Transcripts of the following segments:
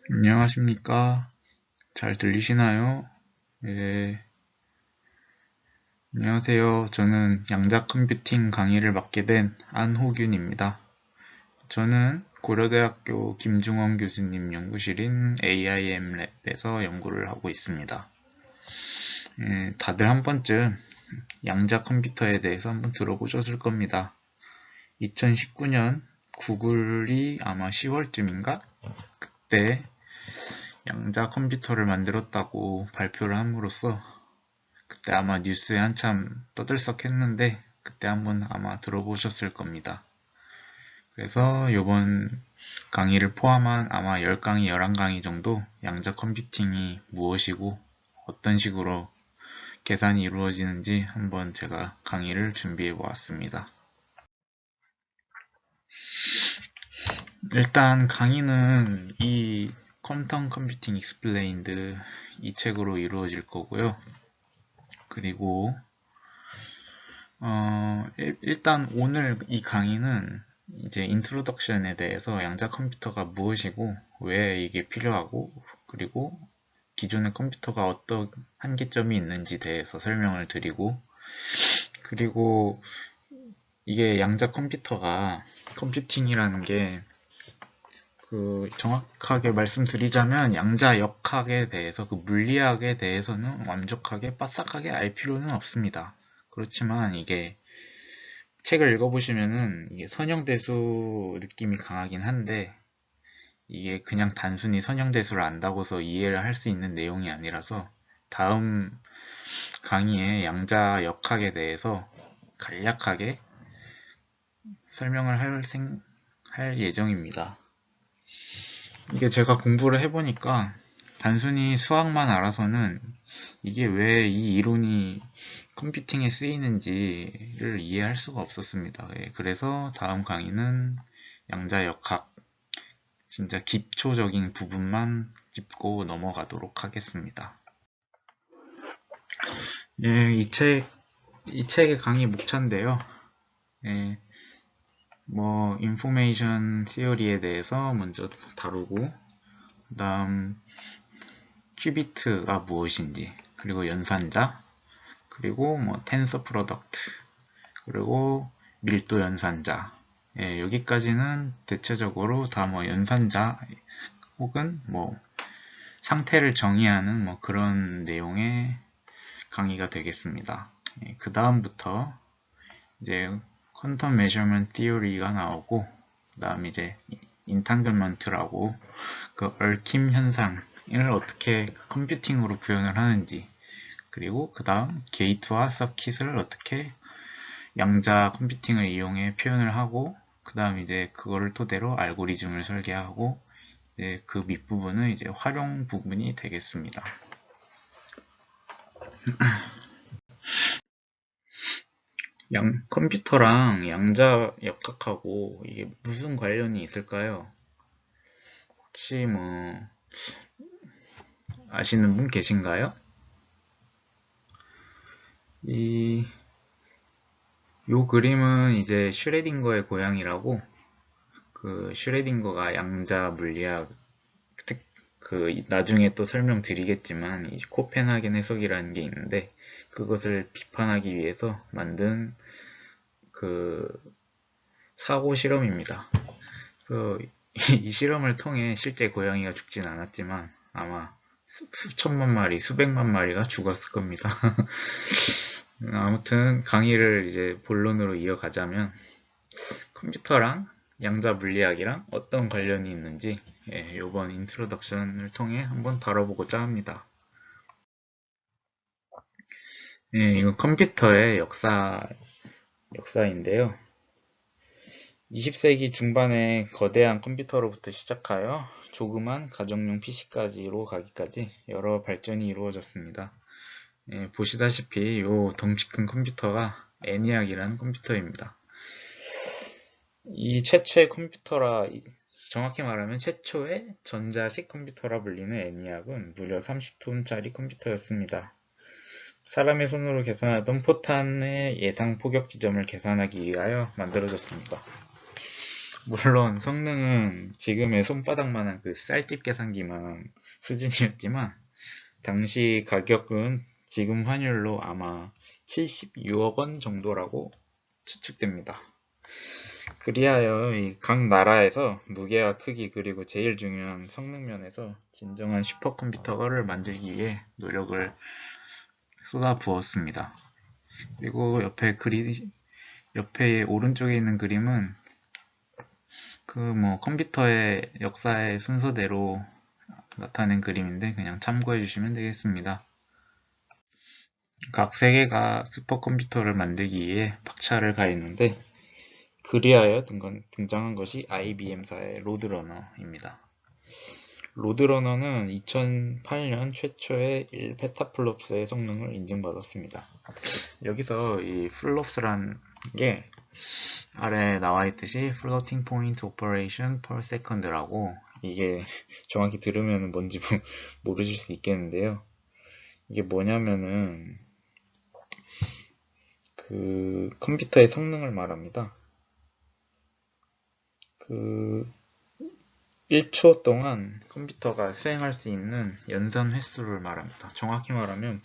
안녕하십니까? 잘 들리시나요? 예, 안녕하세요. 저는 양자 컴퓨팅 강의를 맡게 된 안호균입니다. 저는 고려대학교 김중원 교수님 연구실인 AIM랩에서 연구를 하고 있습니다. 다들 한 번쯤 양자 컴퓨터에 대해서 한번 들어보셨을 겁니다. 2019년 구글이 아마 10월쯤인가? 그때 양자 컴퓨터를 만들었다고 발표를 함으로써 그때 아마 뉴스에 한참 떠들썩했는데 그때 한번 아마 들어보셨을 겁니다. 그래서 이번 강의를 포함한 아마 10강의, 11강의 정도 양자 컴퓨팅이 무엇이고 어떤 식으로 계산이 이루어지는지 한번 제가 강의를 준비해 보았습니다. 일단 강의는 이 퀀텀 컴퓨팅 익스플레인드 이 책으로 이루어질 거고요. 그리고 일단 오늘 이 강의는 이제 인트로덕션에 대해서 양자 컴퓨터가 무엇이고 왜 이게 필요하고 그리고 기존의 컴퓨터가 어떤 한계점이 있는지 대해서 설명을 드리고 그리고 이게 양자 컴퓨터가 컴퓨팅이라는 게 그 정확하게 말씀드리자면 양자역학에 대해서 그 물리학에 대해서는 완벽하게 빠삭하게 알 필요는 없습니다. 그렇지만 이게 책을 읽어보시면은 이게 선형대수 느낌이 강하긴 한데 이게 그냥 단순히 선형대수를 안다고서 이해를 할 수 있는 내용이 아니라서 다음 강의에 양자역학에 대해서 간략하게 설명을 할 예정입니다. 이게 제가 공부를 해보니까 단순히 수학만 알아서는 이게 왜 이 이론이 컴퓨팅에 쓰이는지를 이해할 수가 없었습니다. 예, 그래서 다음 강의는 양자역학 진짜 기초적인 부분만 짚고 넘어가도록 하겠습니다. 예, 이 책의 강의 목차인데요. 예, 뭐 인포메이션 시어리에 대해서 먼저 다루고 그다음 큐비트가 무엇인지 그리고 연산자 그리고 뭐 텐서 프로덕트 그리고 밀도 연산자 예, 여기까지는 대체적으로 다 뭐 연산자 혹은 뭐 상태를 정의하는 뭐 그런 내용의 강의가 되겠습니다. 예, 그 다음부터 이제 퀀텀 메저먼트 티어리가 나오고 그 다음 이제 인탄글먼트라고 그 얽힘 현상을 어떻게 컴퓨팅으로 구현을 하는지 그리고 그 다음 게이트와 서킷을 어떻게 양자 컴퓨팅을 이용해 표현을 하고 그 다음 이제 그거를 토대로 알고리즘을 설계하고 이제 그 밑부분은 이제 활용 부분이 되겠습니다. 컴퓨터랑 양자 역학하고 이게 무슨 관련이 있을까요? 혹시 뭐 아시는 분 계신가요? 요 그림은 이제 슈레딩거의 고양이라고 그 슈레딩거가 양자 물리학 그 나중에 또 설명드리겠지만 이 코펜하겐 해석이라는 게 있는데 그것을 비판하기 위해서 만든 그 사고 실험입니다. 그래서 이 실험을 통해 실제 고양이가 죽진 않았지만 아마 수천만 마리, 수백만 마리가 죽었을 겁니다. 아무튼 강의를 이제 본론으로 이어가자면 컴퓨터랑 양자 물리학이랑 어떤 관련이 있는지 이번 인트로덕션을 통해 한번 다뤄보고자 합니다. 이건 컴퓨터의 역사인데요. 20세기 중반에 거대한 컴퓨터로부터 시작하여 조그만 가정용 PC까지로 가기까지 여러 발전이 이루어졌습니다. 보시다시피 이 덩치 큰 컴퓨터가 ENIAC이라는 컴퓨터입니다. 이 최초의 컴퓨터라 정확히 말하면 최초의 전자식 컴퓨터라 불리는 ENIAC은 무려 30톤짜리 컴퓨터였습니다. 사람의 손으로 계산하던 포탄의 예상 포격 지점을 계산하기 위하여 만들어졌습니다. 물론 성능은 지금의 손바닥만한 그 쌀집 계산기만 수준이었지만 당시 가격은 지금 환율로 아마 76억 원 정도라고 추측됩니다. 그리하여 이 각 나라에서 무게와 크기 그리고 제일 중요한 성능 면에서 진정한 슈퍼컴퓨터를 만들기 위해 노력을 쏟아 부었습니다. 그리고 옆에 오른쪽에 있는 그림은 그 뭐 컴퓨터의 역사의 순서대로 나타낸 그림인데 그냥 참고해 주시면 되겠습니다. 각 세계가 슈퍼컴퓨터를 만들기 위해 박차를 가했는데 그리하여 등장한 것이 IBM사의 로드러너입니다. 로드러너는 2008년 최초의 1페타플롭스의 성능을 인증받았습니다. 여기서 이 플롭스란 게 아래에 나와 있듯이 Floating Point Operation per Second라고, 이게 정확히 들으면 뭔지 모르실 수 있겠는데요. 이게 뭐냐면은 그 컴퓨터의 성능을 말합니다. 그 1초 동안 컴퓨터가 수행할 수 있는 연산 횟수를 말합니다. 정확히 말하면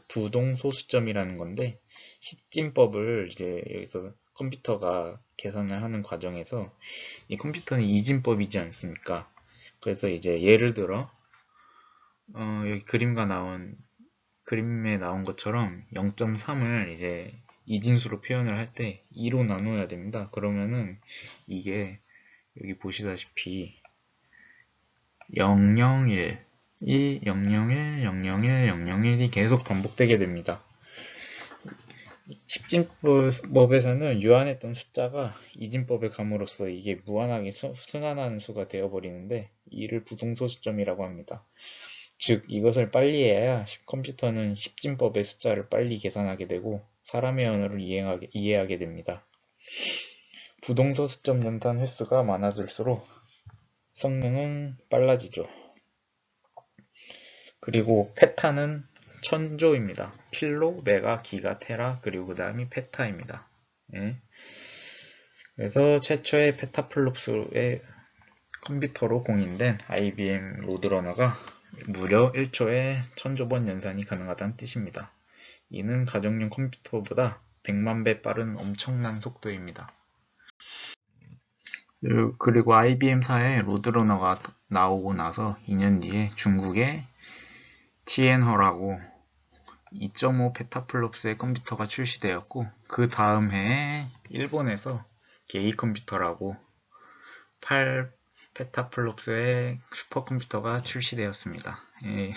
부동소수점이라는 건데, 식진법을 이제 여기서 컴퓨터가 계산을 하는 과정에서 이 컴퓨터는 이진법이지 않습니까? 그래서 이제 예를 들어 여기 그림에 나온 것처럼 0.3을 이제 이진수로 표현을 할 때 2로 나눠야 됩니다. 그러면은 이게 여기 보시다시피 001, 2, 001, 001, 001이 계속 반복되게 됩니다. 식진법에서는 유한했던 숫자가 이진법에 감으로써 이게 무한하게 순환하는 수가 되어버리는데 이를 부동소수점이라고 합니다. 즉 이것을 빨리 해야 컴퓨터는 식진법의 숫자를 빨리 계산하게 되고 사람의 언어를 이해하게 됩니다. 부동소수점 연산 횟수가 많아질수록 성능은 빨라지죠. 그리고 페타는 천조입니다. 필로, 메가, 기가, 테라, 그리고 그 다음이 페타입니다. 예. 그래서 최초의 페타플롭스의 컴퓨터로 공인된 IBM 로드러너가 무려 1초에 1000조번 연산이 가능하다는 뜻입니다. 이는 가정용 컴퓨터보다 100만 배 빠른 엄청난 속도입니다. 그리고 IBM사의 로드러너가 나오고 나서 2년 뒤에 중국의 티엔허라고 2.5 페타플롭스의 컴퓨터가 출시되었고, 그 다음 해에 일본에서 게이 컴퓨터라고 8 페타플롭스의 슈퍼컴퓨터가 출시되었습니다. 예.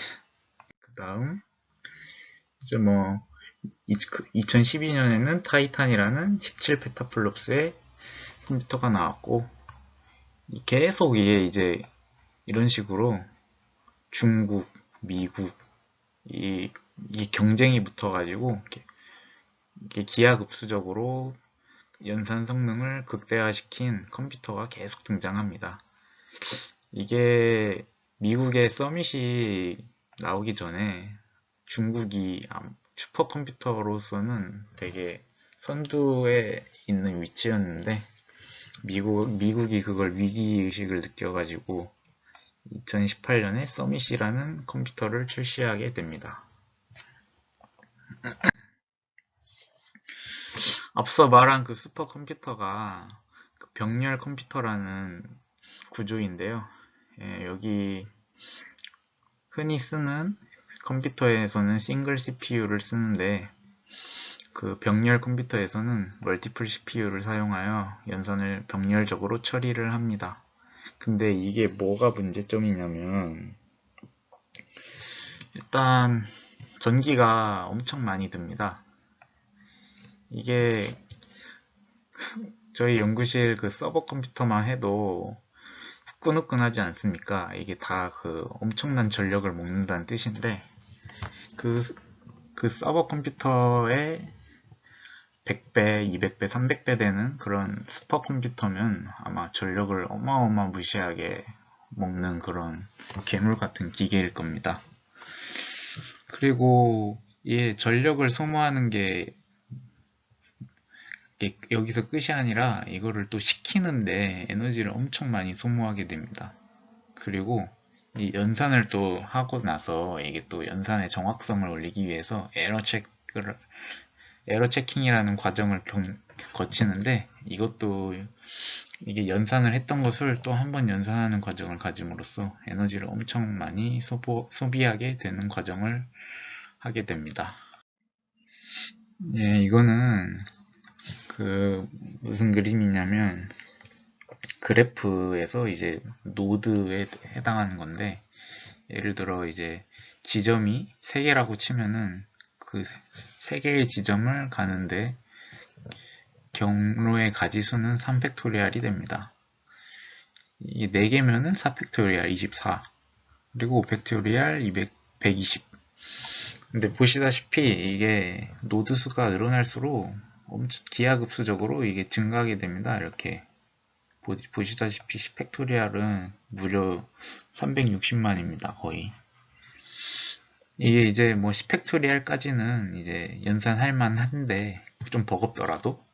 그 다음 이제 뭐 2012년에는 타이탄이라는 17 페타플롭스의 컴퓨터가 나왔고, 계속 이게 이런 식으로 중국, 미국 이 경쟁이 붙어가지고 이게 기하급수적으로 연산 성능을 극대화시킨 컴퓨터가 계속 등장합니다. 이게 미국의 서밋이 나오기 전에 중국이 슈퍼컴퓨터로서는 되게 선두에 있는 위치였는데 미국이 그걸 위기의식을 느껴가지고 2018년에 서밋이라는 컴퓨터를 출시하게 됩니다. 앞서 말한 그 슈퍼컴퓨터가 그 병렬 컴퓨터라는 구조인데요. 예, 여기 흔히 쓰는 컴퓨터에서는 싱글 CPU를 쓰는데 그 병렬 컴퓨터에서는 멀티플 CPU를 사용하여 연산을 병렬적으로 처리를 합니다. 근데 이게 뭐가 문제점이냐면 일단 전기가 엄청 많이 듭니다. 이게 저희 연구실 그 서버 컴퓨터만 해도 후끈후끈하지 않습니까? 이게 다 그 엄청난 전력을 먹는다는 뜻인데 그, 그 서버 컴퓨터의 100배, 200배, 300배 되는 그런 슈퍼컴퓨터면 아마 전력을 어마어마무시하게 먹는 그런 괴물 같은 기계일 겁니다. 그리고 이 전력을 소모하는 게 여기서 끝이 아니라 이거를 또 식히는데 에너지를 엄청 많이 소모하게 됩니다. 그리고 이 연산을 또 하고 나서 이게 또 연산의 정확성을 올리기 위해서 에러 체킹이라는 과정을 거치는데, 이것도 이게 연산을 했던 것을 또 한 번 연산하는 과정을 가짐으로써 에너지를 엄청 많이 소비하게 되는 과정을 하게 됩니다. 예, 이거는 무슨 그림이냐면 그래프에서 이제 노드에 해당하는 건데, 예를 들어 이제 지점이 3개라고 치면은 그 3개의 지점을 가는데 경로의 가지수는 3팩토리얼이 됩니다. 이게 4개면은 4팩토리얼 24, 그리고 5팩토리얼 120. 근데 보시다시피 이게 노드 수가 늘어날수록 엄청 기하급수적으로 이게 증가하게 됩니다. 이렇게 보시다시피 10팩토리얼은 무려 360만입니다. 거의. 이게 이제 뭐 10팩토리얼까지는 이제 연산할 만한데 좀 버겁더라도,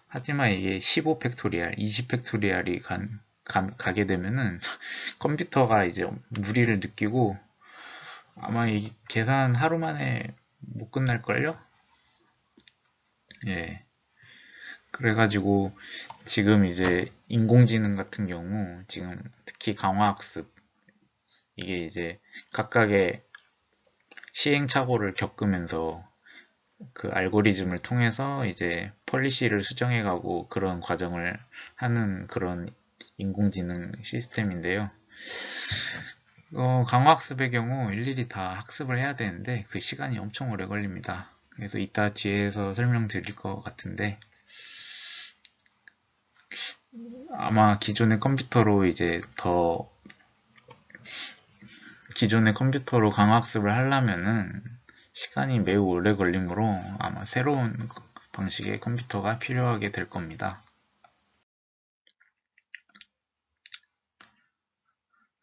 하지만 이게 15팩토리얼, 20팩토리얼이 가게 되면은 컴퓨터가 이제 무리를 느끼고 아마 이 계산 하루 만에 못 끝날걸요? 예. 그래가지고 지금 이제 인공지능 같은 경우, 지금 특히 강화학습, 이게 이제 각각의 시행착오를 겪으면서 그 알고리즘을 통해서 이제 폴리시를 수정해가고 그런 과정을 하는 그런 인공지능 시스템인데요. 강화학습의 경우 일일이 다 학습을 해야 되는데 그 시간이 엄청 오래 걸립니다. 그래서 이따 뒤에서 설명드릴 것 같은데, 아마 기존의 컴퓨터로 강화학습을 하려면은 시간이 매우 오래 걸리므로 아마 새로운 방식의 컴퓨터가 필요하게 될 겁니다.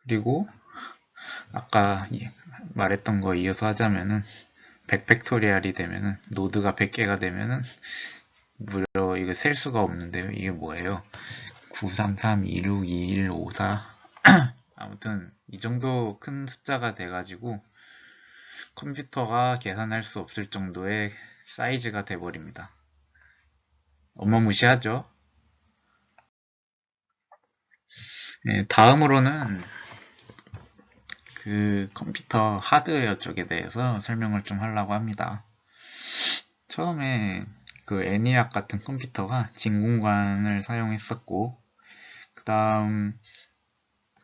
그리고 아까 말했던 거 이어서 하자면은 100팩토리얼이 되면은, 노드가 100개가 되면은 무려 이거 셀 수가 없는데요. 이게 뭐예요? 933, 26, 21, 54. 아무튼 이 정도 큰 숫자가 돼가지고 컴퓨터가 계산할 수 없을 정도의 사이즈가 돼버립니다. 어마무시하죠? 네, 다음으로는 그 컴퓨터 하드웨어 쪽에 대해서 설명을 좀 하려고 합니다. 처음에 그 애니악 같은 컴퓨터가 진공관을 사용했었고, 그 다음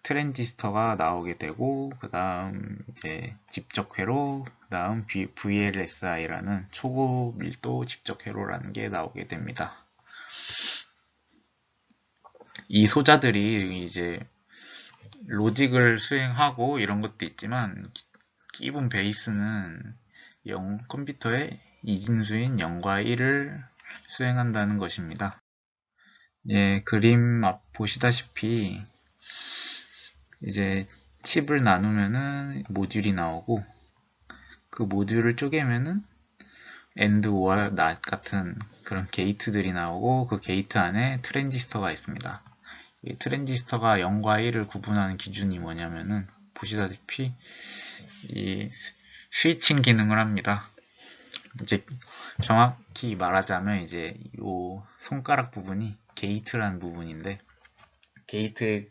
트랜지스터가 나오게 되고, 그 다음 이제 집적회로, 그 다음 VLSI라는 초고밀도 집적회로라는 게 나오게 됩니다. 이 소자들이 이제 로직을 수행하고 이런 것도 있지만, 기본 베이스는 컴퓨터의 이진수인 0과 1을 수행한다는 것입니다. 예, 그림 앞 보시다시피 이제 칩을 나누면은 모듈이 나오고, 그 모듈을 쪼개면은 AND, OR, NOT 같은 그런 게이트들이 나오고, 그 게이트 안에 트랜지스터가 있습니다. 이 트랜지스터가 0과 1을 구분하는 기준이 뭐냐면은 보시다시피 이 스위칭 기능을 합니다. 이제 정확히 말하자면 이제 이 손가락 부분이 게이트라는 부분인데, 게이트에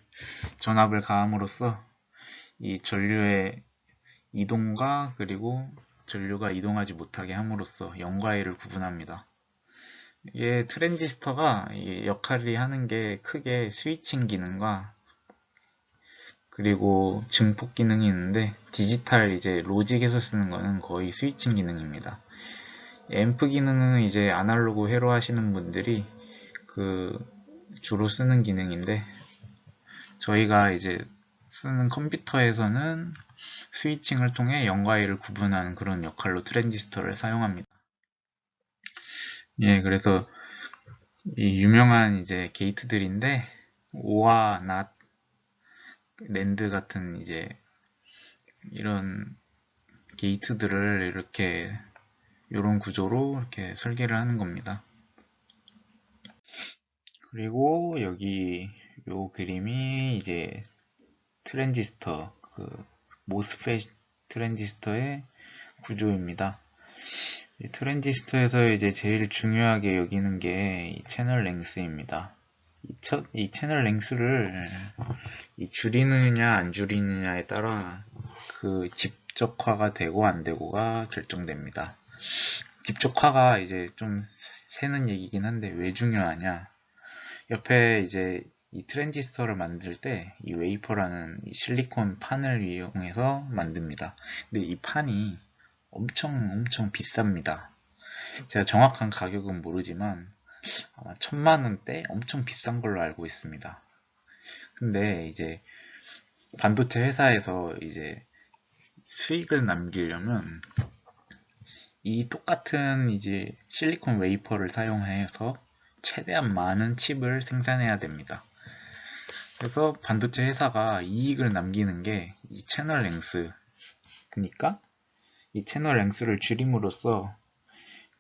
전압을 가함으로써 이 전류의 이동과, 그리고 전류가 이동하지 못하게 함으로써 0과 1을 구분합니다. 이게 트랜지스터가 역할이 하는 게 크게 스위칭 기능과 그리고 증폭 기능이 있는데, 디지털 이제 로직에서 쓰는 거는 거의 스위칭 기능입니다. 앰프 기능은 이제 아날로그 회로 하시는 분들이 주로 쓰는 기능인데, 저희가 이제 쓰는 컴퓨터에서는 스위칭을 통해 0과 1을 구분하는 그런 역할로 트랜지스터를 사용합니다. 예, 그래서 이 유명한 이제 게이트들인데, OR, NOT, NAND 같은 이제 이런 게이트들을 이런 구조로 이렇게 설계를 하는 겁니다. 그리고 여기 요 그림이 이제 트랜지스터, 모스펫 트랜지스터의 구조입니다. 이 트랜지스터에서 이제 제일 중요하게 여기는 게 이 채널 랭스입니다. 이 채널 랭스를 줄이느냐 안 줄이느냐에 따라 그 집적화가 되고 안 되고가 결정됩니다. 집적화가 이제 좀 새는 얘기긴 한데 왜 중요하냐? 옆에 이제 이 트랜지스터를 만들 때 이 웨이퍼라는 이 실리콘 판을 이용해서 만듭니다. 근데 이 판이 엄청 비쌉니다. 제가 정확한 가격은 모르지만 아마 1000만원대 엄청 비싼 걸로 알고 있습니다. 근데 이제 반도체 회사에서 이제 수익을 남기려면 이 똑같은 이제 실리콘 웨이퍼를 사용해서 최대한 많은 칩을 생산해야 됩니다. 그래서 반도체 회사가 이익을 남기는 게 이 채널 랭스, 그러니까 이 채널 랭스를 줄임으로써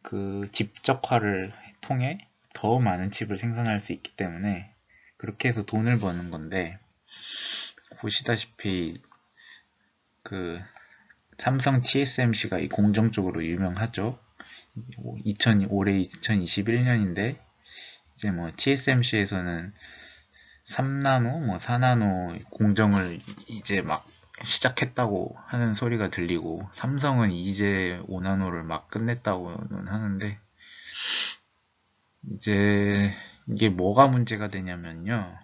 그 집적화를 통해 더 많은 칩을 생산할 수 있기 때문에 그렇게 해서 돈을 버는 건데, 보시다시피 그 삼성 TSMC가 이 공정 쪽으로 유명하죠. 올해 2021년인데 이제 뭐 TSMC에서는 3나노, 뭐 4나노 공정을 이제 막 시작했다고 하는 소리가 들리고, 삼성은 이제 5나노를 막 끝냈다고는 하는데, 이제 이게 뭐가 문제가 되냐면요.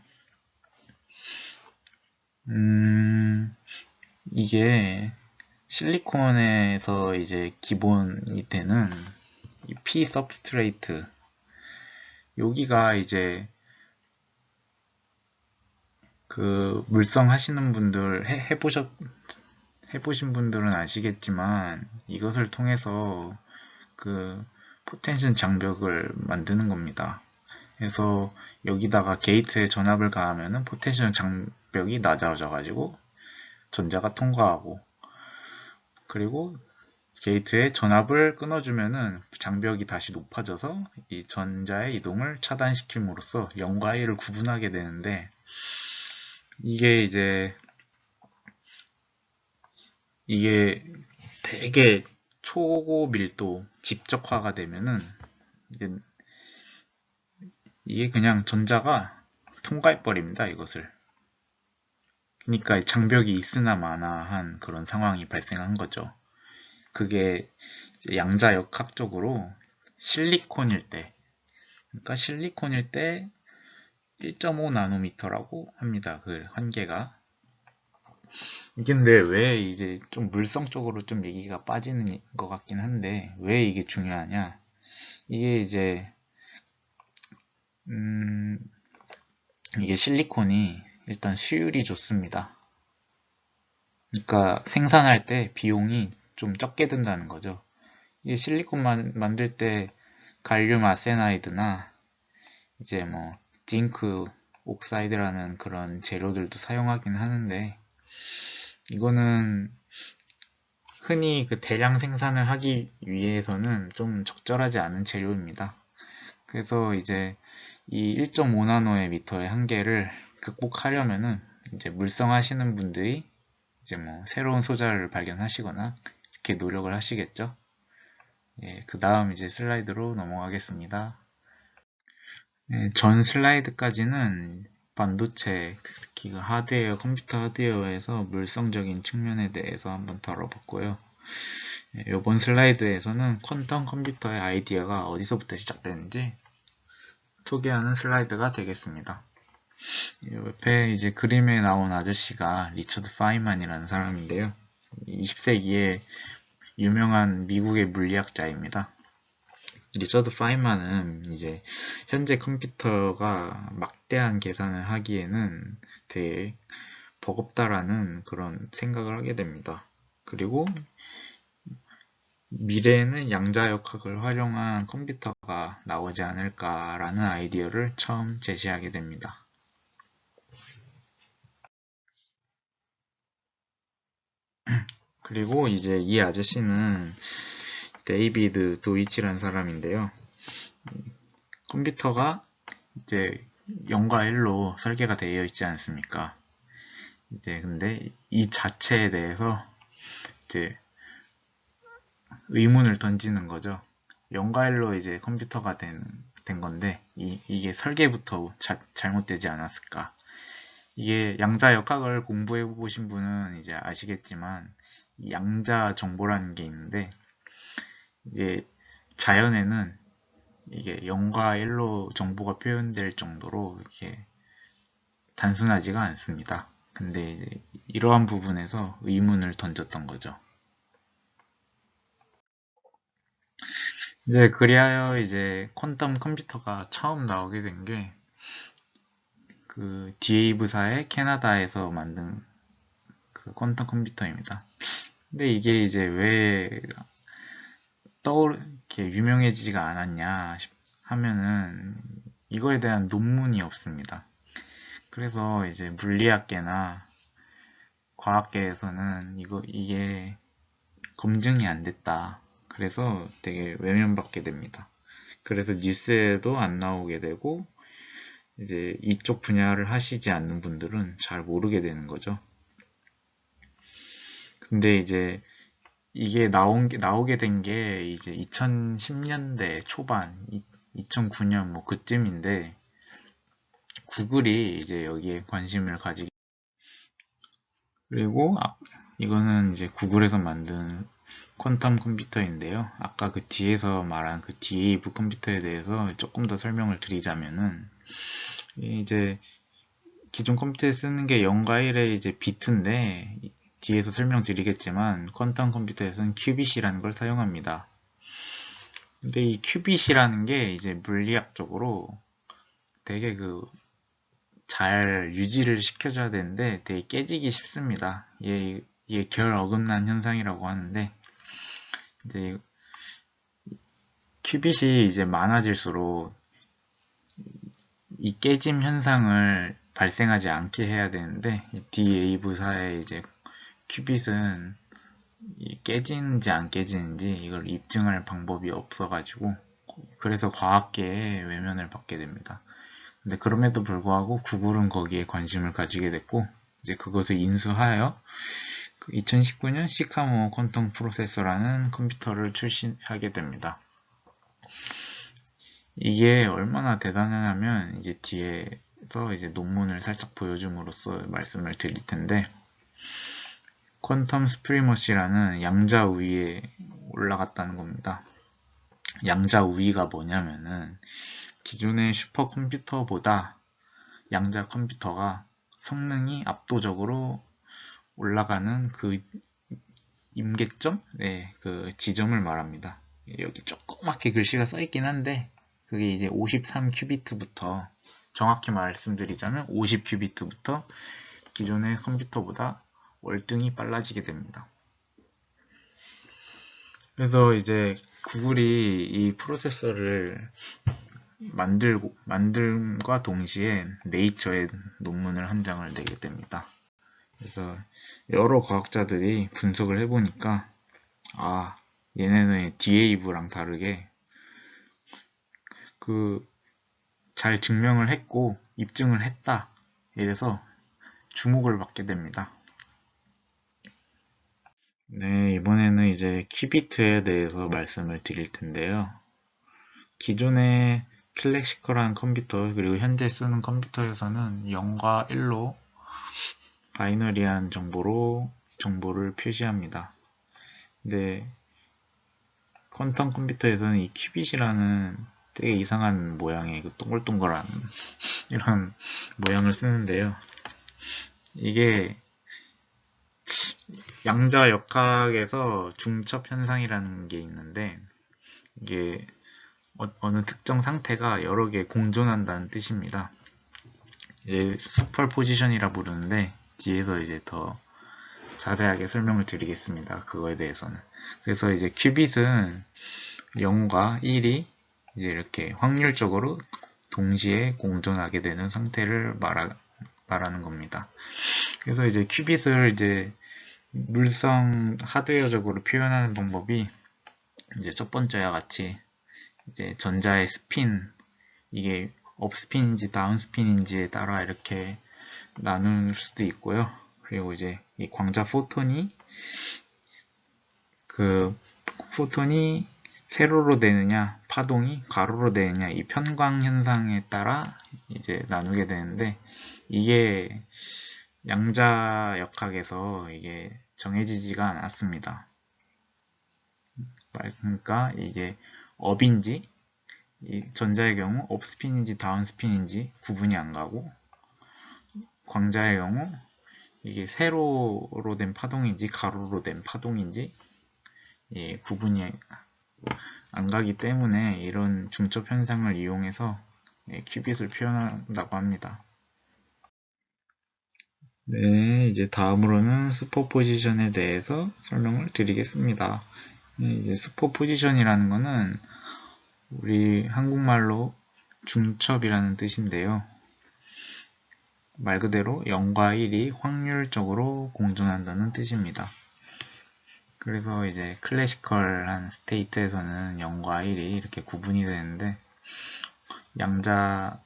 이게 실리콘에서 이제 기본이 되는 이 P 서브스트레이트, 여기가 이제 그 물성 하시는 분들 해보신 분들은 아시겠지만 이것을 통해서 그 포텐션 장벽을 만드는 겁니다. 그래서 여기다가 게이트에 전압을 가하면은 포텐션 장벽이 낮아져 가지고 전자가 통과하고, 그리고 게이트에 전압을 끊어주면은 장벽이 다시 높아져서 이 전자의 이동을 차단시킴으로써 0과 1을 구분하게 되는데, 이게 되게 초고밀도 집적화가 되면은 이제 이게 그냥 전자가 통과해 버립니다, 이것을. 그러니까 장벽이 있으나 마나한 그런 상황이 발생한 거죠. 그게 양자역학적으로 실리콘일 때, 그러니까 실리콘일 때 1.5 나노미터라고 합니다. 그 한계가. 이게 근데 왜 이제 좀 물성적으로 좀 얘기가 빠지는 것 같긴 한데, 왜 이게 중요하냐? 이게 이제 이게 실리콘이 일단 수율이 좋습니다. 그러니까 생산할 때 비용이 좀 적게 든다는 거죠. 이게 실리콘 만들 때 갈륨 아세나이드나 이제 뭐 징크 옥사이드라는 그런 재료들도 사용하긴 하는데, 이거는 흔히 그 대량 생산을 하기 위해서는 좀 적절하지 않은 재료입니다. 그래서 이제 이 1.5나노의 미터의 한계를 극복하려면은 이제 물성하시는 분들이 이제 뭐 새로운 소자를 발견하시거나 이렇게 노력을 하시겠죠. 예, 그 다음 이제 슬라이드로 넘어가겠습니다. 예, 전 슬라이드까지는 반도체, 특히 그 하드웨어, 컴퓨터 하드웨어에서 물성적인 측면에 대해서 한번 다뤄봤고요. 예, 이번 슬라이드에서는 퀀텀 컴퓨터의 아이디어가 어디서부터 시작되는지 소개하는 슬라이드가 되겠습니다. 옆에 이제 그림에 나온 아저씨가 리처드 파이만이라는 사람인데요. 20세기에 유명한 미국의 물리학자입니다. 리처드 파이만은 이제 현재 컴퓨터가 막대한 계산을 하기에는 되게 버겁다라는 그런 생각을 하게 됩니다. 그리고 미래에는 양자역학을 활용한 컴퓨터가 나오지 않을까라는 아이디어를 처음 제시하게 됩니다. 그리고 이제 이 아저씨는 데이비드 도이치라는 사람인데요. 컴퓨터가 이제 0과 1로 설계가 되어 있지 않습니까? 이제 근데 이 자체에 대해서 이제 의문을 던지는 거죠. 0과 1로 이제 컴퓨터가 된 건데 이게 설계부터 잘못되지 않았을까? 이게 양자 역학을 공부해 보신 분은 이제 아시겠지만 양자 정보라는 게 있는데 이게 자연에는 이게 0과 1로 정보가 표현될 정도로 이렇게 단순하지가 않습니다. 근데 이제 이러한 부분에서 의문을 던졌던 거죠. 이제 그리하여 이제 퀀텀 컴퓨터가 처음 나오게 된 게 그 디에이브사의 캐나다에서 만든 그 퀀텀 컴퓨터입니다. 근데 이게 이제 왜 이렇게 유명해지지가 않았냐 하면은 이거에 대한 논문이 없습니다. 그래서 이제 물리학계나 과학계에서는 이게 검증이 안 됐다. 그래서 되게 외면받게 됩니다. 그래서 뉴스에도 안 나오게 되고 이제 이쪽 분야를 하시지 않는 분들은 잘 모르게 되는 거죠. 근데 이제 이게 나오게 된 게 이제 2010년대 초반, 2009년 뭐 그쯤인데 구글이 이제 여기에 관심을 가지게 그리고 이거는 이제 구글에서 만든 퀀텀 컴퓨터인데요. 아까 그 뒤에서 말한 그 디에이브 컴퓨터에 대해서 조금 더 설명을 드리자면은 이제 기존 컴퓨터에 쓰는 게 0과 1의 이제 비트인데 뒤에서 설명드리겠지만 퀀텀 컴퓨터에서는 큐빗이라는 걸 사용합니다. 근데 이 큐빗이라는 게 이제 물리학적으로 되게 잘 유지를 시켜줘야 되는데 되게 깨지기 쉽습니다. 이게 결 어긋난 현상이라고 하는데 이제 큐빗이 이제 많아질수록 이 깨짐 현상을 발생하지 않게 해야 되는데 DAV사의 이제 큐빗은 깨지는지 안 깨지는지 이걸 입증할 방법이 없어가지고 그래서 과학계에 외면을 받게 됩니다. 근데 그럼에도 불구하고 구글은 거기에 관심을 가지게 됐고 이제 그것을 인수하여 2019년 시카모 퀀텀 프로세서라는 컴퓨터를 출시하게 됩니다. 이게 얼마나 대단하냐면 이제 뒤에서 이제 논문을 살짝 보여줌으로써 말씀을 드릴 텐데 퀀텀 스프리머시라는 양자 우위에 올라갔다는 겁니다. 양자 우위가 뭐냐면은 기존의 슈퍼컴퓨터보다 양자 컴퓨터가 성능이 압도적으로 올라가는 그 임계점? 네, 그 지점을 말합니다. 여기 조그맣게 글씨가 써있긴 한데 그게 이제 53큐비트부터 정확히 말씀드리자면 50큐비트부터 기존의 컴퓨터보다 월등히 빨라지게 됩니다. 그래서 이제 구글이 이 프로세서를 만들과 동시에 네이처에 논문을 한 장을 내게 됩니다. 그래서 여러 과학자들이 분석을 해보니까 얘네는 디에이브랑 다르게 잘 증명을 했고 입증을 했다. 이래서 주목을 받게 됩니다. 네, 이번에는 이제 큐비트에 대해서 말씀을 드릴 텐데요. 기존의 클래시컬한 컴퓨터 그리고 현재 쓰는 컴퓨터에서는 0과 1로 바이너리한 정보를 표시합니다. 근데 퀀텀 컴퓨터에서는 이 큐빗이라는 되게 이상한 모양의 동글동글한 이런 모양을 쓰는데요. 이게 양자 역학에서 중첩 현상이라는 게 있는데 이게 어느 특정 상태가 여러 개 공존한다는 뜻입니다. 이제 슈퍼포지션이라 부르는데 뒤에서 이제 더 자세하게 설명을 드리겠습니다. 그거에 대해서는. 그래서 이제 큐빗은 0과 1이 이제 이렇게 확률적으로 동시에 공존하게 되는 상태를 말하는 겁니다. 그래서 이제 큐빗을 이제 물성 하드웨어적으로 표현하는 방법이 이제 첫 번째와 같이 이제 전자의 스핀 이게 업스핀인지 다운스핀인지에 따라 이렇게 나눌 수도 있고요. 그리고 이제 이 광자 그 포톤이 세로로 되느냐, 파동이 가로로 되느냐, 이 편광 현상에 따라 이제 나누게 되는데, 이게 양자역학에서 이게 정해지지가 않았습니다. 그러니까 이게 업인지, 이 전자의 경우 업스핀인지 다운스핀인지 구분이 안 가고, 광자의 경우 이게 세로로 된 파동인지 가로로 된 파동인지 구분이 안 가기 때문에 이런 중첩 현상을 이용해서 큐빗을 표현한다고 합니다. 네, 이제 다음으로는 슈퍼포지션에 대해서 설명을 드리겠습니다. 이제 슈퍼포지션이라는 것은 우리 한국말로 중첩이라는 뜻인데요. 말 그대로 0과 1이 확률적으로 공존한다는 뜻입니다. 그래서 이제 클래시컬한 스테이트에서는 0과 1이 이렇게 구분이 되는데, 양자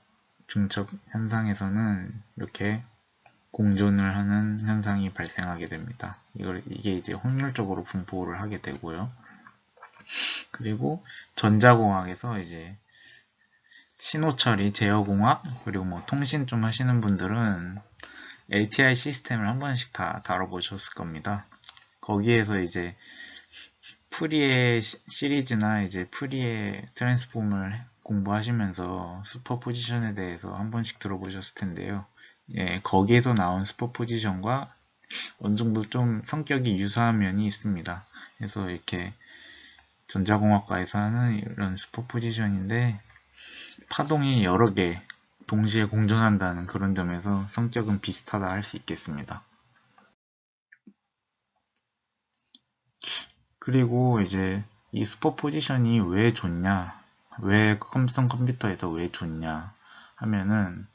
중첩 현상에서는 이렇게 공존을 하는 현상이 발생하게 됩니다. 이게 이제 확률적으로 분포를 하게 되고요. 그리고 전자공학에서 이제 신호처리, 제어공학, 그리고 뭐 통신 좀 하시는 분들은 LTI 시스템을 한 번씩 다 다뤄보셨을 겁니다. 거기에서 이제 프리의 시리즈나 이제 프리의 트랜스폼을 공부하시면서 슈퍼포지션에 대해서 한 번씩 들어보셨을 텐데요. 거기에서 나온 슈퍼포지션과 어느 정도 좀 성격이 유사한 면이 있습니다. 그래서 이렇게 전자공학과에서 하는 이런 슈퍼포지션인데, 파동이 여러 개 동시에 공존한다는 그런 점에서 성격은 비슷하다 할 수 있겠습니다. 그리고 이제 이 슈퍼포지션이 왜 좋냐, 왜 컴성 컴퓨터에서 왜 좋냐 하면은,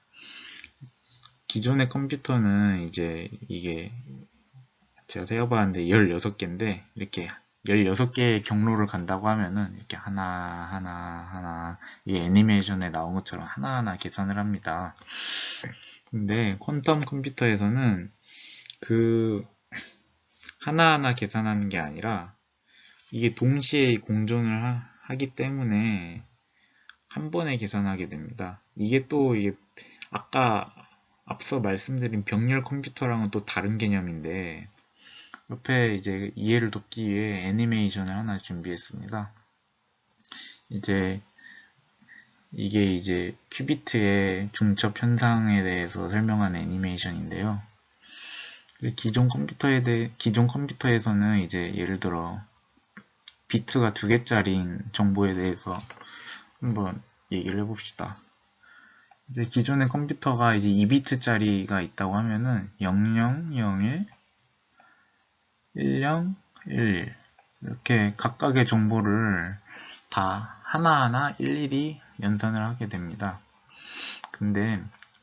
기존의 컴퓨터는 이제 이게 제가 세어봤는데 16개인데, 이렇게 16개의 경로를 간다고 하면은 이렇게 하나 이 애니메이션에 나온 것처럼 하나하나 계산을 합니다. 근데 퀀텀 컴퓨터에서는 그 하나하나 계산하는 게 아니라 이게 동시에 공존을 하기 때문에 한 번에 계산하게 됩니다. 이게 또 이게 아까 앞서 말씀드린 병렬 컴퓨터랑은 또 다른 개념인데, 옆에 이제 이해를 돕기 위해 애니메이션을 하나 준비했습니다. 이제 이게 이제 큐비트의 중첩 현상에 대해서 설명한 애니메이션인데요. 기존 컴퓨터에서는 이제 예를 들어 비트가 2개짜리인 정보에 대해서 한번 얘기를 해봅시다. 이제 기존의 컴퓨터가 이제 2비트짜리가 있다고 하면은 0001, 1011 이렇게 각각의 정보를 다 하나하나 일일이 연산을 하게 됩니다. 근데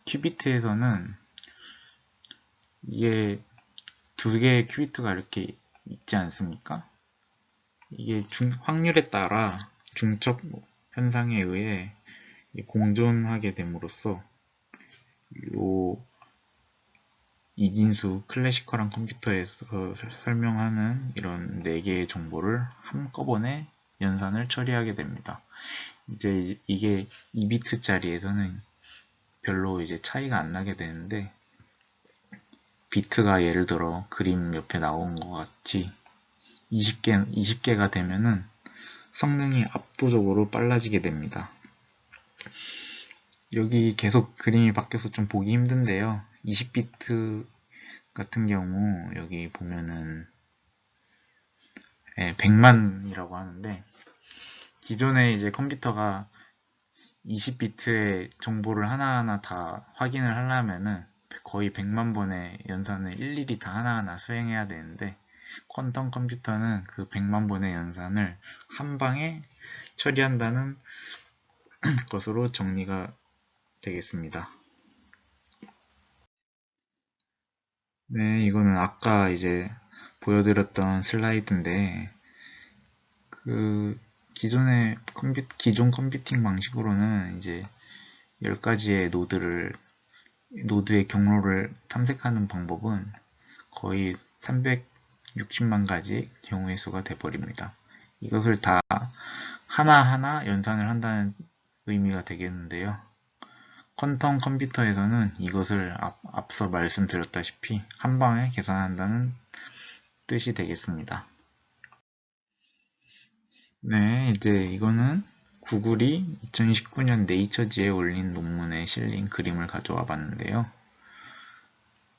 큐비트에서는 이게 2개의 큐비트가 이렇게 있지 않습니까? 이게 확률에 따라 중첩 현상에 의해 공존하게 됨으로써 요 이진수 클래시컬한 컴퓨터에서 설명하는 이런 4개의 정보를 한꺼번에 연산을 처리하게 됩니다. 이제 이게 2비트짜리에서는 별로 이제 차이가 안 나게 되는데, 비트가 예를 들어 그림 옆에 나온 것 같이 20개가 되면은 성능이 압도적으로 빨라지게 됩니다. 여기 계속 그림이 바뀌어서 좀 보기 힘든데요. 20비트 같은 경우 여기 보면은 100만이라고 하는데, 기존에 이제 컴퓨터가 20비트의 정보를 하나하나 다 확인을 하려면은 거의 100만 번의 연산을 일일이 다 하나하나 수행해야 되는데, 퀀텀 컴퓨터는 그 100만 번의 연산을 한 방에 처리한다는 것으로 정리가 되겠습니다. 네, 이거는 아까 이제 보여드렸던 슬라이드인데, 기존 컴퓨팅 방식으로는 이제 10가지의 노드의 경로를 탐색하는 방법은 거의 360만 가지 경우의 수가 돼버립니다. 이것을 다 하나하나 연산을 한다는 의미가 되겠는데요. 퀀텀 컴퓨터에서는 이것을 앞서 말씀드렸다시피 한 방에 계산한다는 뜻이 되겠습니다. 네, 이제 이거는 구글이 2019년 네이처지에 올린 논문에 실린 그림을 가져와 봤는데요.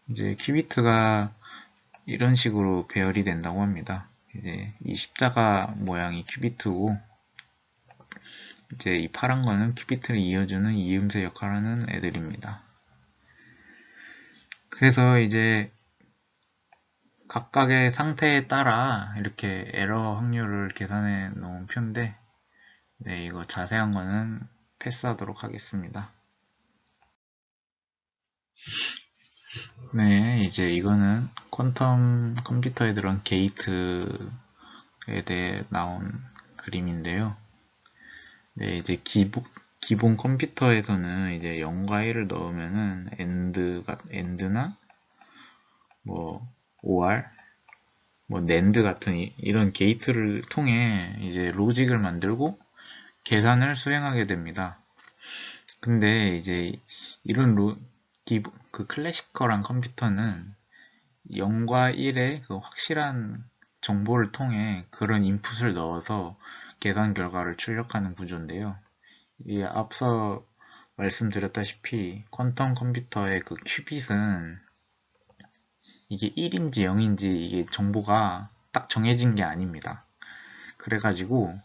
이제 큐비트가 이런 식으로 배열이 된다고 합니다. 이제 이 십자가 모양이 큐비트고, 이제 이 파란 거는 큐비트를 이어주는 이음새 역할을 하는 애들입니다. 그래서 이제 각각의 상태에 따라 이렇게 에러 확률을 계산해 놓은 표인데, 네, 이거 자세한 거는 패스하도록 하겠습니다. 네, 이제 이거는 퀀텀 컴퓨터에 들어간 게이트에 대해 나온 그림인데요. 네, 이제 기본 컴퓨터에서는 이제 0과 1을 넣으면은 AND나 뭐 OR, 뭐 NAND 같은 이런 게이트를 통해 이제 로직을 만들고 계산을 수행하게 됩니다. 근데 이제 이런 그 클래시컬한 컴퓨터는 0과 1의 그 확실한 정보를 통해 그런 인풋을 넣어서 계산 결과를 출력하는 구조인데요. 이 앞서 말씀드렸다시피 퀀텀 컴퓨터의 그 큐빗은 이게 1인지 0인지 이게 정보가 딱 정해진 게 아닙니다. 그래가지고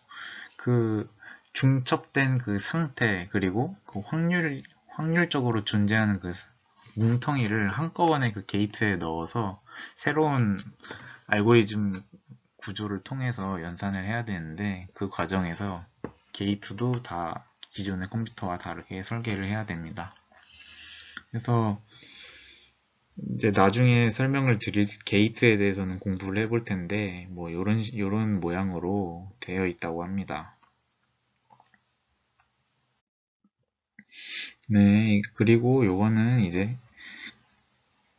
그 중첩된 그 상태 그리고 그 확률적으로 존재하는 그 뭉텅이를 한꺼번에 그 게이트에 넣어서 새로운 알고리즘 구조를 통해서 연산을 해야 되는데, 그 과정에서 게이트도 다 기존의 컴퓨터와 다르게 설계를 해야 됩니다. 그래서 이제 나중에 설명을 드릴 게이트에 대해서는 공부를 해볼 텐데, 뭐 요런 모양으로 되어 있다고 합니다. 네, 그리고 요거는 이제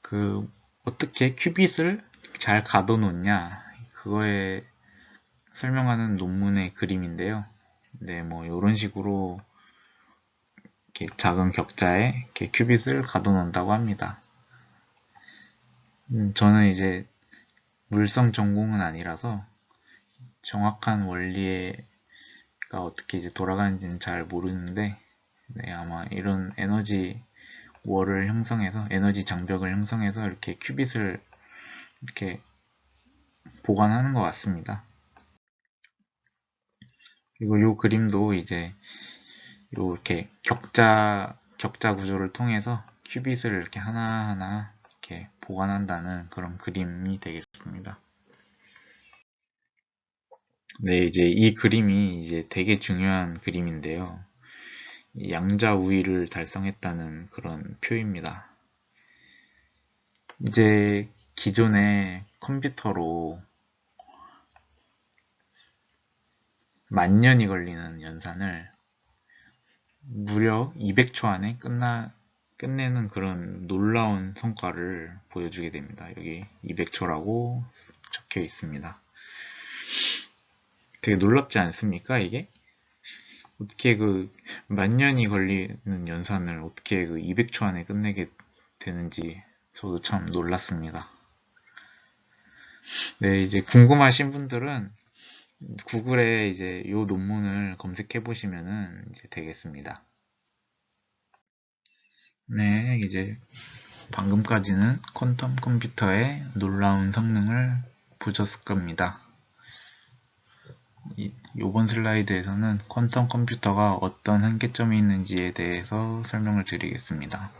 그 어떻게 큐빗을 잘 가둬놓냐 그거에 설명하는 논문의 그림인데요. 네, 뭐 이런 식으로 이렇게 작은 격자에 이렇게 큐빗을 가둬놓는다고 합니다. 저는 이제 물성 전공은 아니라서 정확한 원리가 어떻게 이제 돌아가는지는 잘 모르는데, 네, 아마 이런 에너지 월을 형성해서 에너지 장벽을 형성해서 이렇게 큐빗을 이렇게 보관하는 것 같습니다. 그리고 이 그림도 이제 이렇게 격자 구조를 통해서 큐빗을 이렇게 하나하나 이렇게 보관한다는 그런 그림이 되겠습니다. 네, 이제 이 그림이 이제 되게 중요한 그림인데요. 양자 우위를 달성했다는 그런 표입니다. 이제 기존의 컴퓨터로 만 년이 걸리는 연산을 무려 200초 안에 끝내는 그런 놀라운 성과를 보여주게 됩니다. 여기 200초라고 적혀 있습니다. 되게 놀랍지 않습니까, 이게? 어떻게 그 만 년이 걸리는 연산을 어떻게 그 200초 안에 끝내게 되는지 저도 참 놀랐습니다. 네, 이제 궁금하신 분들은 구글에 이제 이 논문을 검색해 보시면은 이제 되겠습니다. 네, 이제 방금까지는 퀀텀 컴퓨터의 놀라운 성능을 보셨을 겁니다. 이번 슬라이드에서는 퀀텀 컴퓨터가 어떤 한계점이 있는지에 대해서 설명을 드리겠습니다.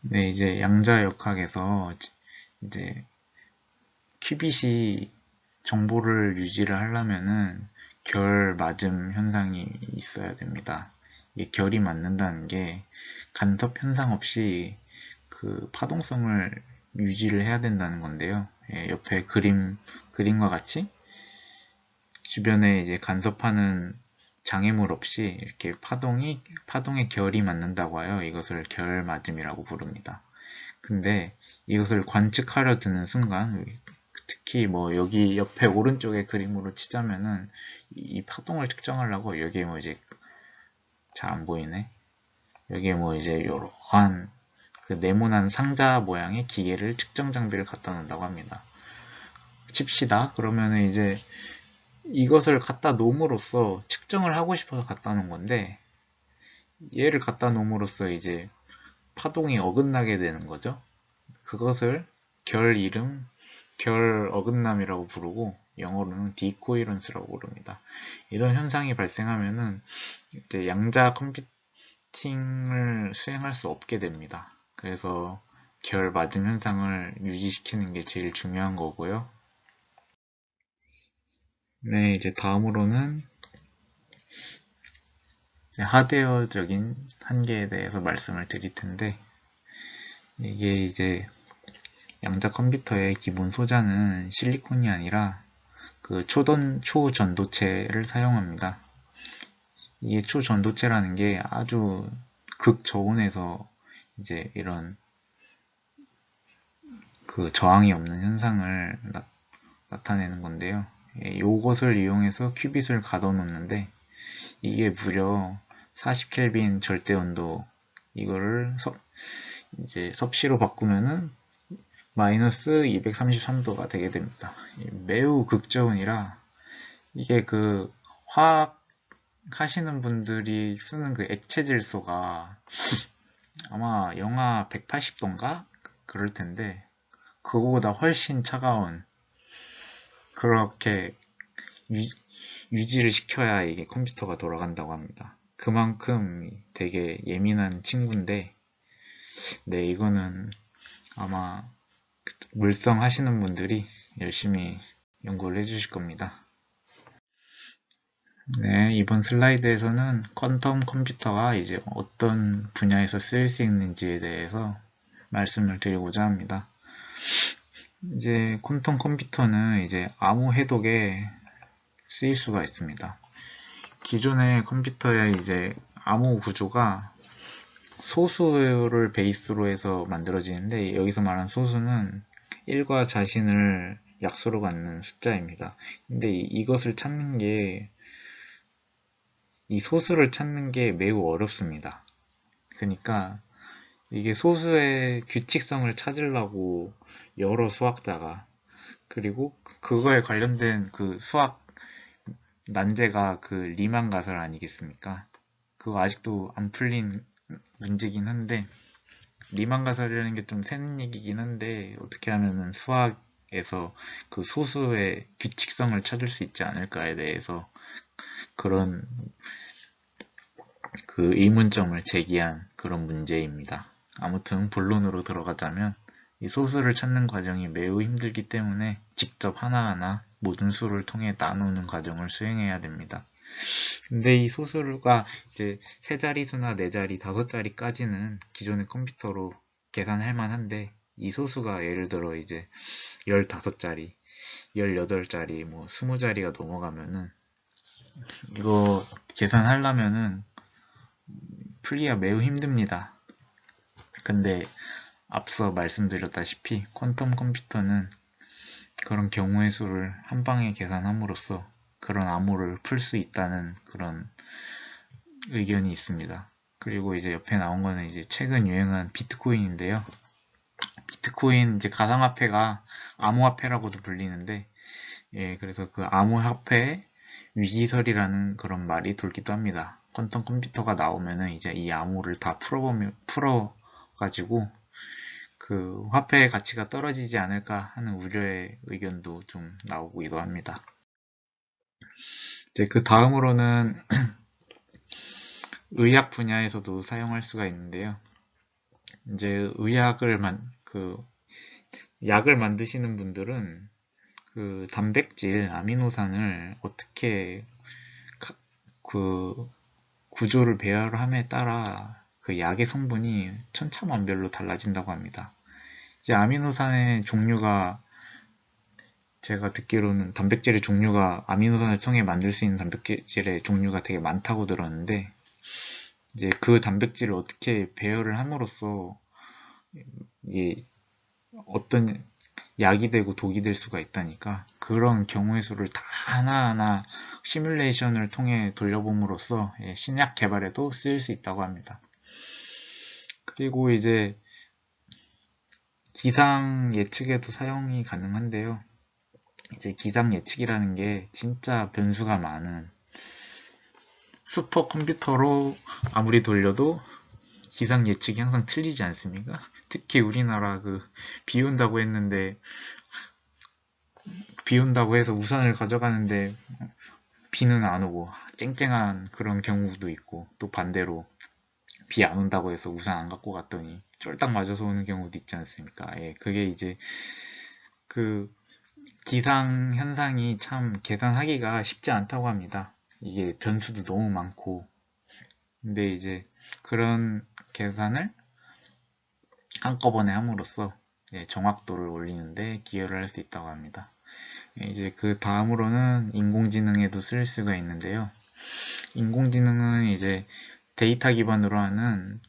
네, 이제 양자역학에서 이제 큐빗이 정보를 유지를 하려면은 결 맞음 현상이 있어야 됩니다. 이 결이 맞는다는 게 간섭 현상 없이 그 파동성을 유지를 해야 된다는 건데요. 예, 옆에 그림과 같이 주변에 이제 간섭하는 장애물 없이 이렇게 파동의 결이 맞는다고 하여 이것을 결맞음이라고 부릅니다. 근데 이것을 관측하려 드는 순간, 특히 뭐 여기 옆에 오른쪽에 그림으로 치자면은 이 파동을 측정하려고 여기에 뭐 이제 잘 안 보이네. 여기에 뭐 이제 이러한 그 네모난 상자 모양의 기계를 측정 장비를 갖다 놓는다고 합니다. 칩시다. 그러면은 이제 이것을 갖다 놓음으로써 측정을 하고 싶어서 갖다 놓은 건데, 얘를 갖다 놓음으로써 이제 파동이 어긋나게 되는 거죠. 그것을 결 어긋남이라고 부르고, 영어로는 디코이런스라고 부릅니다. 이런 현상이 발생하면은 이제 양자 컴퓨팅을 수행할 수 없게 됩니다. 그래서 결 맞음 현상을 유지시키는 게 제일 중요한 거고요. 네, 이제 다음으로는 이제 하드웨어적인 한계에 대해서 말씀을 드릴 텐데, 이게 이제 양자 컴퓨터의 기본 소자는 실리콘이 아니라 그 초전도체를 사용합니다. 이게 초전도체라는 게 아주 극저온에서 이제 이런 그 저항이 없는 현상을 나타내는 건데요. 이것을 이용해서 큐빗을 가둬놓는데, 이게 무려 40켈빈 절대온도, 이거를 이제 섭씨로 바꾸면은 마이너스 233도가 되게 됩니다. 매우 극저온이라, 이게 그 화학 하시는 분들이 쓰는 그 액체 질소가 아마 영하 180도인가? 그럴 텐데, 그거보다 훨씬 차가운, 그렇게 유지를 시켜야 이게 컴퓨터가 돌아간다고 합니다. 그만큼 되게 예민한 친구인데, 네, 이거는 아마 물성 하시는 분들이 열심히 연구를 해주실 겁니다. 네, 이번 슬라이드에서는 퀀텀 컴퓨터가 이제 어떤 분야에서 쓰일 수 있는지에 대해서 말씀을 드리고자 합니다. 이제 퀀텀 컴퓨터는 이제 아무 해독에 쓰일 수가 있습니다. 기존의 컴퓨터의 이제 암호 구조가 소수를 베이스로 해서 만들어지는데, 여기서 말하는 소수는 1과 자신을 약수로 갖는 숫자입니다. 근데 이것을 찾는 게, 이 소수를 찾는 게 매우 어렵습니다. 그러니까 이게 소수의 규칙성을 찾으려고 여러 수학자가, 그리고 그거에 관련된 그 수학 난제가 그 리만 가설 아니겠습니까? 그거 아직도 안 풀린 문제긴 한데, 리만 가설이라는 게 좀 새는 얘기긴 한데, 어떻게 하면은 수학에서 그 소수의 규칙성을 찾을 수 있지 않을까에 대해서 그런 그 의문점을 제기한 그런 문제입니다. 아무튼 본론으로 들어가자면, 이 소수를 찾는 과정이 매우 힘들기 때문에 직접 하나하나 모든 수를 통해 나누는 과정을 수행해야 됩니다. 근데 이 소수가 이제 세 자리수나 네 자리, 다섯 자리까지는 기존의 컴퓨터로 계산할 만한데, 이 소수가 예를 들어 이제 15자리, 18자리, 뭐 20자리가 넘어가면은 이거 계산하려면은 풀기가 매우 힘듭니다. 근데 앞서 말씀드렸다시피 퀀텀 컴퓨터는 그런 경우의 수를 한 방에 계산함으로써 그런 암호를 풀 수 있다는 그런 의견이 있습니다. 그리고 이제 옆에 나온 거는 이제 최근 유행한 비트코인인데요. 비트코인 이제 가상화폐가 암호화폐라고도 불리는데, 예, 그래서 그 암호화폐 위기설이라는 그런 말이 돌기도 합니다. 퀀텀 컴퓨터가 나오면은 이제 이 암호를 다 풀어가지고 그 화폐의 가치가 떨어지지 않을까 하는 우려의 의견도 좀 나오기도 합니다. 이제 그 다음으로는 의학 분야에서도 사용할 수가 있는데요. 이제 약을 만드시는 분들은 그 단백질, 아미노산을 어떻게 그 구조를 배열함에 따라 그 약의 성분이 천차만별로 달라진다고 합니다. 이제 아미노산의 종류가 제가 듣기로는 단백질의 종류가 아미노산을 통해 만들 수 있는 단백질의 종류가 되게 많다고 들었는데 이제 그 단백질을 어떻게 배열을 함으로써 이게 어떤 약이 되고 독이 될 수가 있다니까 그런 경우의 수를 다 하나하나 시뮬레이션을 통해 돌려봄으로써 신약 개발에도 쓰일 수 있다고 합니다. 그리고 이제 기상 예측에도 사용이 가능한데요. 이제 기상 예측이라는 게 진짜 변수가 많은 슈퍼컴퓨터로 아무리 돌려도 기상 예측이 항상 틀리지 않습니까? 특히 우리나라 비 온다고 했는데 비 온다고 해서 우산을 가져가는데 비는 안 오고 쨍쨍한 그런 경우도 있고 또 반대로 비 안 온다고 해서 우산 안 갖고 갔더니 쫄딱 맞아서 오는 경우도 있지 않습니까? 예, 그게 이제 그 기상 현상이 참 계산하기가 쉽지 않다고 합니다. 이게 변수도 너무 많고 근데 이제 그런 계산을 한꺼번에 함으로써 정확도를 올리는데 기여를 할 수 있다고 합니다. 이제 그 다음으로는 인공지능에도 쓸 수가 있는데요. 인공지능은 이제 데이터 기반으로 하는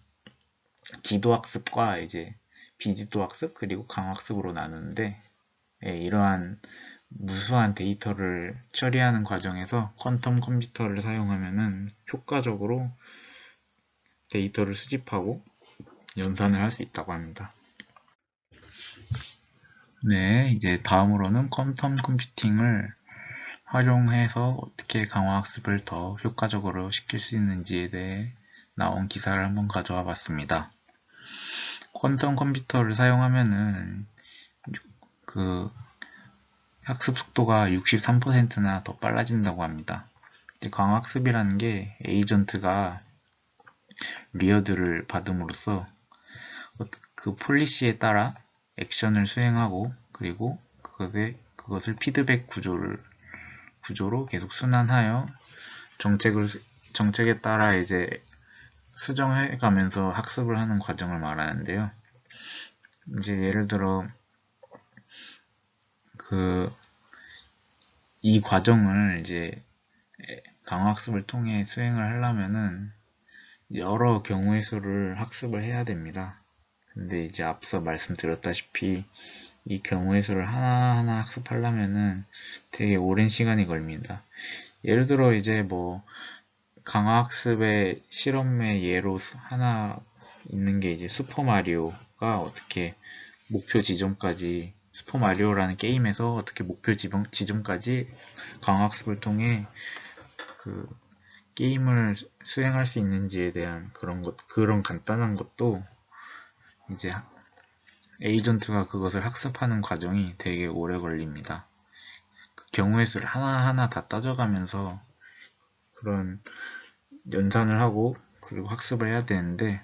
지도학습과 이제 비지도학습 그리고 강학습으로 나누는데 이러한 무수한 데이터를 처리하는 과정에서 퀀텀 컴퓨터를 사용하면은 효과적으로 데이터를 수집하고 연산을 할 수 있다고 합니다. 네, 이제 다음으로는 퀀텀 컴퓨팅을 활용해서 어떻게 강화학습을 더 효과적으로 시킬 수 있는지에 대해 나온 기사를 한번 가져와 봤습니다. 퀀텀 컴퓨터를 사용하면은 그 학습 속도가 63%나 더 빨라진다고 합니다. 강화학습이라는 게 에이전트가 리어드를 받음으로써 그 폴리시에 따라 액션을 수행하고 그리고 그것을 피드백 구조로 계속 순환하여 정책에 따라 이제 수정해 가면서 학습을 하는 과정을 말하는데요. 이제 예를 들어 이 과정을 이제 강화학습을 통해 수행을 하려면은 여러 경우의 수를 학습을 해야 됩니다. 근데 이제 앞서 말씀드렸다시피 이 경우의 수를 하나하나 학습하려면은 되게 오랜 시간이 걸립니다. 예를 들어 이제 뭐 강화학습의 실험의 예로 하나 있는 게 이제 슈퍼마리오가 어떻게 목표 지점까지 슈퍼마리오라는 게임에서 어떻게 목표 지점까지 강화학습을 통해 그 게임을 수행할 수 있는지에 대한 그런 간단한 것도 이제 에이전트가 그것을 학습하는 과정이 되게 오래 걸립니다. 그 경우의 수를 하나하나 다 따져가면서 그런 연산을 하고 그리고 학습을 해야 되는데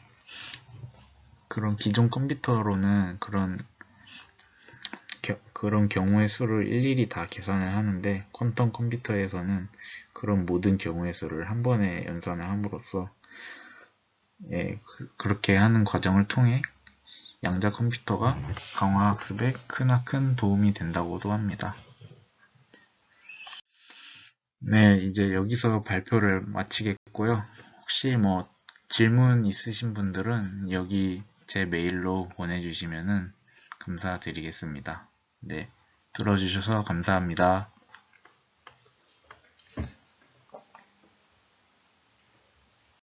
그런 기존 컴퓨터로는 그런 경우의 수를 일일이 다 계산을 하는데 퀀텀 컴퓨터에서는 그런 모든 경우의 수를 한 번에 연산을 함으로써 그렇게 하는 과정을 통해 양자 컴퓨터가 강화학습에 크나큰 도움이 된다고도 합니다. 네, 이제 여기서 발표를 마치겠고요. 혹시 뭐 질문 있으신 분들은 여기 제 메일로 보내주시면 감사드리겠습니다. 네, 들어주셔서 감사합니다.